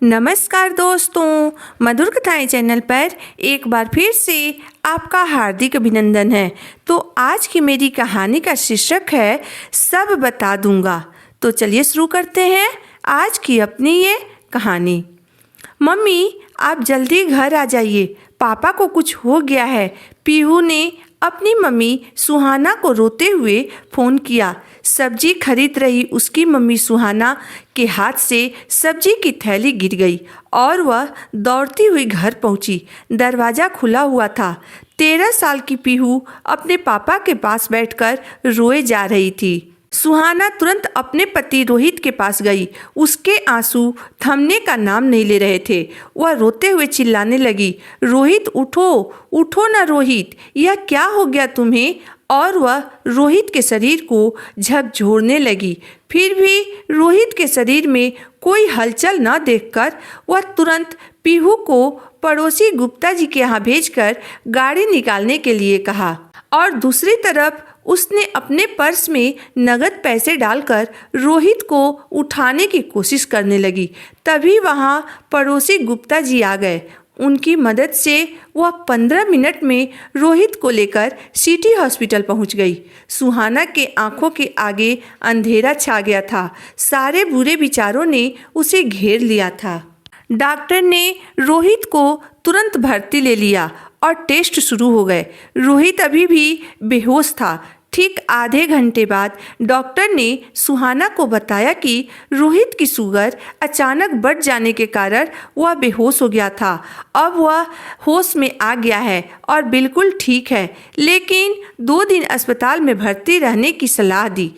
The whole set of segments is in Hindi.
नमस्कार दोस्तों, मधुर कथाएं चैनल पर एक बार फिर से आपका हार्दिक अभिनंदन है। तो आज की मेरी कहानी का शीर्षक है सब बता दूंगा। तो चलिए शुरू करते हैं आज की अपनी ये कहानी। मम्मी, आप जल्दी घर आ जाइए, पापा को कुछ हो गया है। पीहू ने अपनी मम्मी सुहाना को रोते हुए फ़ोन किया। सब्जी खरीद रही उसकी मम्मी सुहाना के हाथ से सब्जी की थैली गिर गई और वह दौड़ती हुई घर पहुंची। दरवाज़ा खुला हुआ था। 13 साल की पीहू अपने पापा के पास बैठकर रोए जा रही थी। सुहाना तुरंत अपने पति रोहित के पास गई। उसके आंसू थमने का नाम नहीं ले रहे थे। वह रोते हुए चिल्लाने लगी, रोहित उठो, उठो ना रोहित, यह क्या हो गया तुम्हें? और वह रोहित के शरीर को झकझोरने लगी। फिर भी रोहित के शरीर में कोई हलचल न देखकर वह तुरंत पीहू को पड़ोसी गुप्ता जी के यहाँ भेजकर गाड़ी निकालने के लिए कहा और दूसरी तरफ उसने अपने पर्स में नगद पैसे डालकर रोहित को उठाने की कोशिश करने लगी। तभी वहाँ पड़ोसी गुप्ता जी आ गए। उनकी मदद से वह 15 मिनट में रोहित को लेकर सिटी हॉस्पिटल पहुंच गई। सुहाना के आंखों के आगे अंधेरा छा गया था। सारे बुरे विचारों ने उसे घेर लिया था। डॉक्टर ने रोहित को तुरंत भर्ती ले लिया और टेस्ट शुरू हो गए। रोहित अभी भी बेहोश था। ठीक आधे घंटे बाद डॉक्टर ने सुहाना को बताया कि रोहित की शुगर अचानक बढ़ जाने के कारण वह बेहोश हो गया था। अब वह होश में आ गया है और बिल्कुल ठीक है, लेकिन 2 दिन अस्पताल में भर्ती रहने की सलाह दी।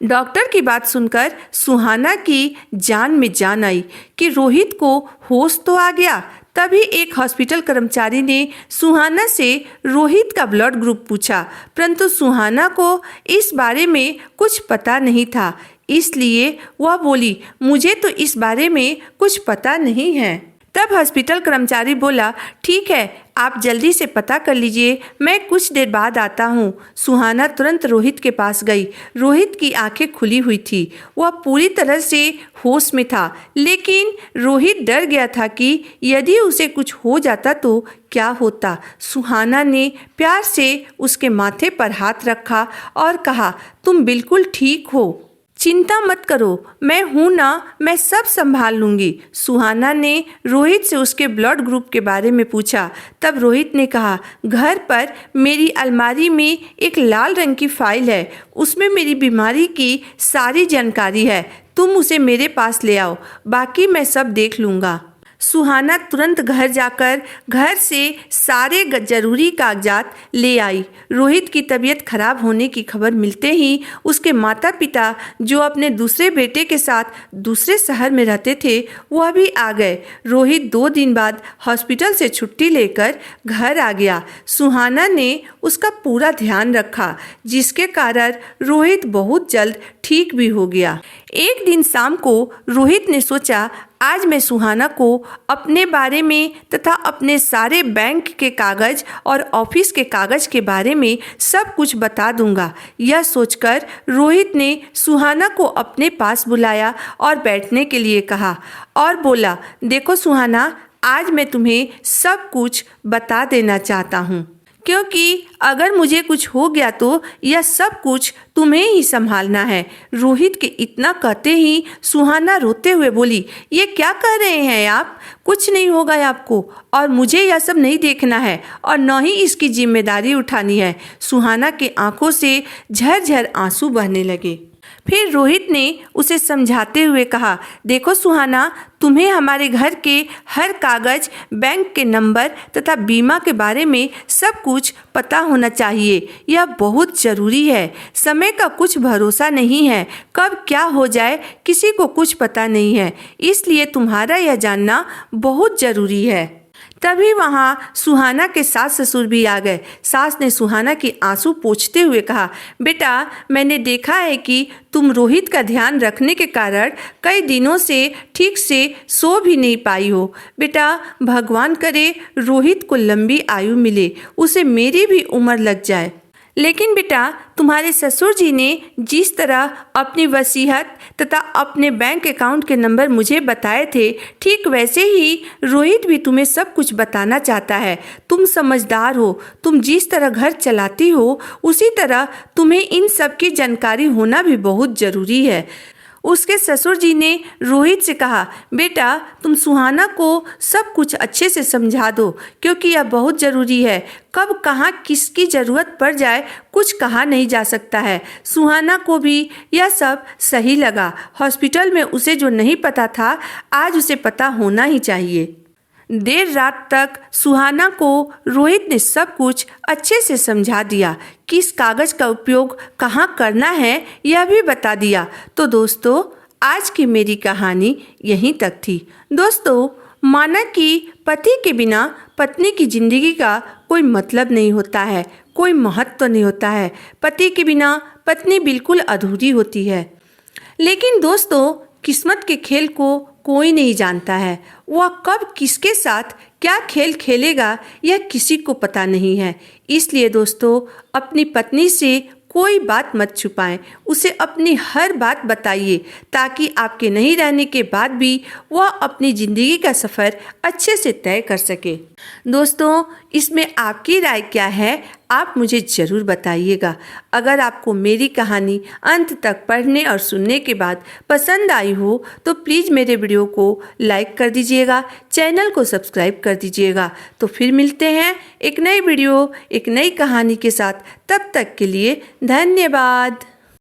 डॉक्टर की बात सुनकर सुहाना की जान में जान आई कि रोहित को होश तो आ गया। तभी एक हॉस्पिटल कर्मचारी ने सुहाना से रोहित का ब्लड ग्रुप पूछा, परंतु सुहाना को इस बारे में कुछ पता नहीं था। इसलिए वह बोली, मुझे तो इस बारे में कुछ पता नहीं है। तब हॉस्पिटल कर्मचारी बोला, ठीक है, आप जल्दी से पता कर लीजिए, मैं कुछ देर बाद आता हूँ। सुहाना तुरंत रोहित के पास गई। रोहित की आंखें खुली हुई थी। वह पूरी तरह से होश में था, लेकिन रोहित डर गया था कि यदि उसे कुछ हो जाता तो क्या होता। सुहाना ने प्यार से उसके माथे पर हाथ रखा और कहा, तुम बिल्कुल ठीक हो, चिंता मत करो, मैं हूँ ना, मैं सब संभाल लूँगी। सुहाना ने रोहित से उसके ब्लड ग्रुप के बारे में पूछा। तब रोहित ने कहा, घर पर मेरी अलमारी में एक लाल रंग की फाइल है, उसमें मेरी बीमारी की सारी जानकारी है। तुम उसे मेरे पास ले आओ, बाकी मैं सब देख लूँगा। सुहाना तुरंत घर जाकर घर से सारे जरूरी कागजात ले आई। रोहित की तबीयत खराब होने की खबर मिलते ही उसके माता पिता, जो अपने दूसरे बेटे के साथ दूसरे शहर में रहते थे, वह भी आ गए। रोहित 2 दिन बाद हॉस्पिटल से छुट्टी लेकर घर आ गया। सुहाना ने उसका पूरा ध्यान रखा, जिसके कारण रोहित बहुत जल्द ठीक भी हो गया। एक दिन शाम को रोहित ने सोचा, आज मैं सुहाना को अपने बारे में तथा अपने सारे बैंक के कागज और ऑफिस के कागज के बारे में सब कुछ बता दूंगा। यह सोचकर रोहित ने सुहाना को अपने पास बुलाया और बैठने के लिए कहा और बोला, देखो सुहाना, आज मैं तुम्हें सब कुछ बता देना चाहता हूँ, क्योंकि अगर मुझे कुछ हो गया तो यह सब कुछ तुम्हें ही संभालना है। रोहित के इतना कहते ही सुहाना रोते हुए बोली, ये क्या कह रहे हैं आप? कुछ नहीं होगा आपको, और मुझे यह सब नहीं देखना है और न ही इसकी जिम्मेदारी उठानी है। सुहाना के आंखों से झरझर आंसू बहने लगे। फिर रोहित ने उसे समझाते हुए कहा, देखो सुहाना, तुम्हें हमारे घर के हर कागज, बैंक के नंबर तथा बीमा के बारे में सब कुछ पता होना चाहिए। यह बहुत ज़रूरी है। समय का कुछ भरोसा नहीं है, कब क्या हो जाए किसी को कुछ पता नहीं है, इसलिए तुम्हारा यह जानना बहुत ज़रूरी है। तभी वहाँ सुहाना के सास ससुर भी आ गए। सास ने सुहाना के आंसू पोंछते हुए कहा, बेटा, मैंने देखा है कि तुम रोहित का ध्यान रखने के कारण कई दिनों से ठीक से सो भी नहीं पाई हो। बेटा, भगवान करे रोहित को लंबी आयु मिले, उसे मेरी भी उम्र लग जाए। लेकिन बेटा, तुम्हारे ससुर जी ने जिस तरह अपनी वसीयत तथा अपने बैंक अकाउंट के नंबर मुझे बताए थे, ठीक वैसे ही रोहित भी तुम्हें सब कुछ बताना चाहता है। तुम समझदार हो, तुम जिस तरह घर चलाती हो उसी तरह तुम्हें इन सब की जानकारी होना भी बहुत ज़रूरी है। उसके ससुर जी ने रोहित से कहा, बेटा तुम सुहाना को सब कुछ अच्छे से समझा दो, क्योंकि यह बहुत ज़रूरी है। कब कहाँ किसकी ज़रूरत पड़ जाए कुछ कहा नहीं जा सकता है। सुहाना को भी यह सब सही लगा। हॉस्पिटल में उसे जो नहीं पता था आज उसे पता होना ही चाहिए। देर रात तक सुहाना को रोहित ने सब कुछ अच्छे से समझा दिया। किस कागज़ का उपयोग कहाँ करना है यह भी बता दिया। तो दोस्तों आज की मेरी कहानी यहीं तक थी। दोस्तों माना कि पति के बिना पत्नी की ज़िंदगी का कोई मतलब नहीं होता है, कोई महत्व नहीं होता है। पति के बिना पत्नी बिल्कुल अधूरी होती है। लेकिन दोस्तों किस्मत के खेल को कोई नहीं जानता है। वह कब किसके साथ क्या खेल खेलेगा यह किसी को पता नहीं है। इसलिए दोस्तों अपनी पत्नी से कोई बात मत छुपाएं, उसे अपनी हर बात बताइए ताकि आपके नहीं रहने के बाद भी वह अपनी ज़िंदगी का सफ़र अच्छे से तय कर सके। दोस्तों इसमें आपकी राय क्या है आप मुझे ज़रूर बताइएगा। अगर आपको मेरी कहानी अंत तक पढ़ने और सुनने के बाद पसंद आई हो तो प्लीज़ मेरे वीडियो को लाइक कर दीजिएगा, चैनल को सब्सक्राइब कर दीजिएगा। तो फिर मिलते हैं एक नई वीडियो एक नई कहानी के साथ। तब तक के लिए धन्यवाद।